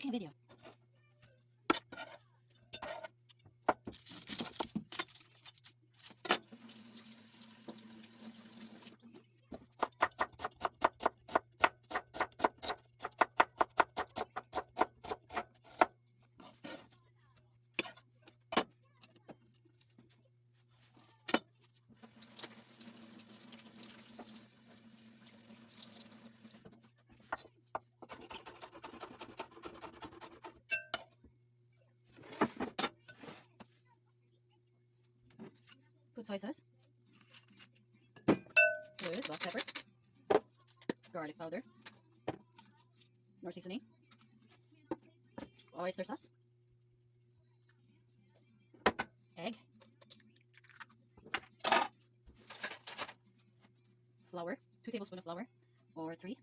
making a video. Put soy sauce, with black pepper, garlic powder, Knorr seasoning, oyster sauce, egg, flour, 2 tablespoons of flour, or 3.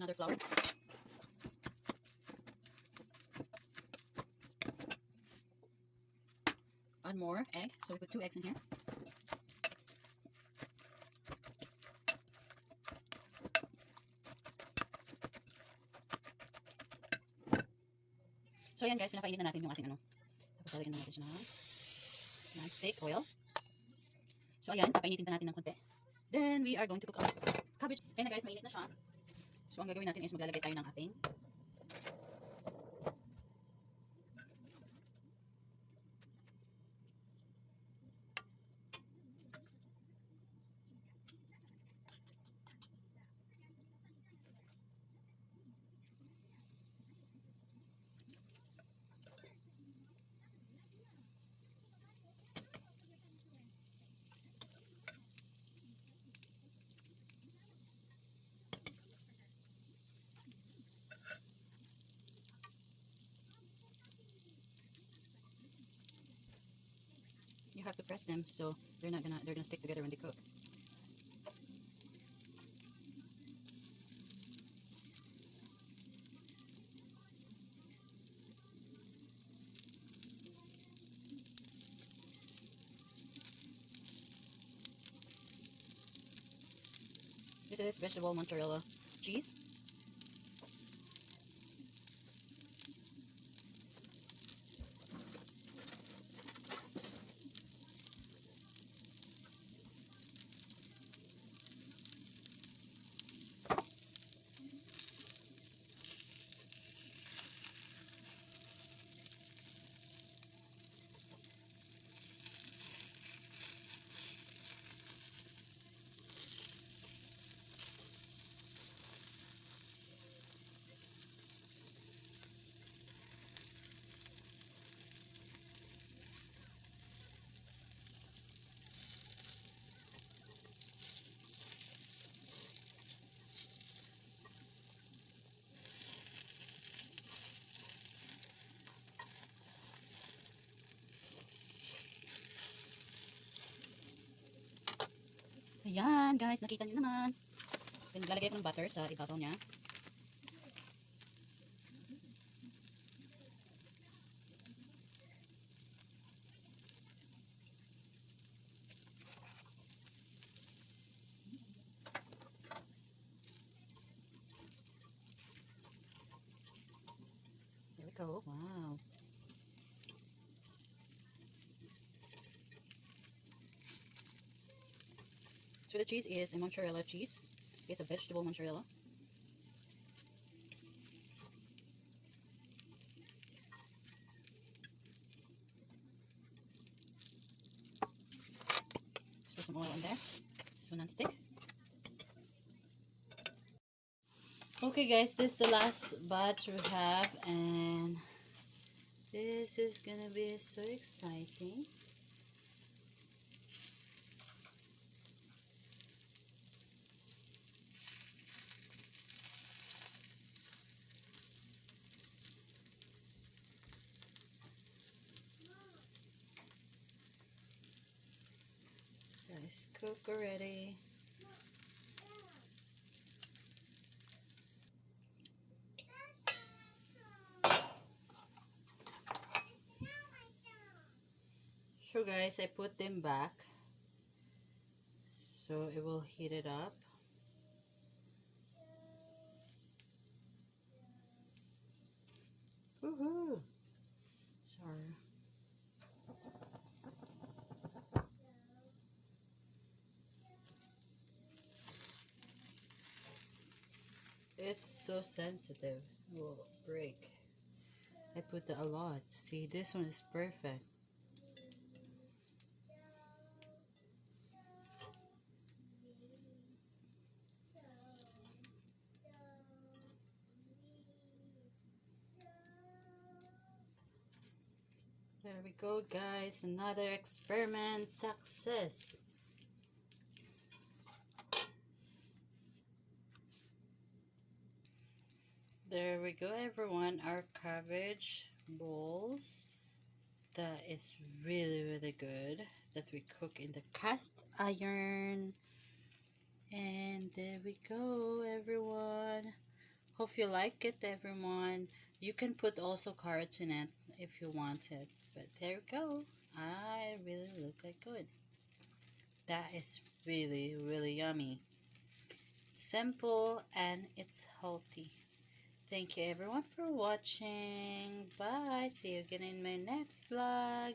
Another flour. Add more egg, so we put 2 eggs in here. So ayan guys, pinapainit na natin yung ating ano. Tapos lalagyan na natin siya ng steak oil. So ayan, papainitin pa natin ng konti. Then we are going to cook our cabbage. Ayan na guys, mainit na siya. So ang gagawin natin is maglalagay tayo ng ating you have to press them so they're gonna stick together when they cook. This is vegetable mozzarella cheese. Ayan guys, nakita niyo naman. Then lalagay ko ng butter sa ibabaw niya. There we go. Wow. So the cheese is a mozzarella cheese. It's a vegetable mozzarella. Let's put some oil in there. So non-stick. Okay guys, this is the last batch we have, and this is gonna be so exciting. It's cooked already. So guys, I put them back so it will heat it up. Woohoo! Sorry. It's so sensitive. It will break. I put a lot. See, this one is perfect. There we go, guys. Another experiment success. There we go, everyone. Our cabbage bowls. That is really good. That we cook in the cast iron. And there we go, everyone. Hope you like it, everyone. You can put also carrots in it if you want it. But there we go. I really look like good. That is really yummy. Simple and it's healthy. Thank you everyone for watching. Bye. See you again in my next vlog.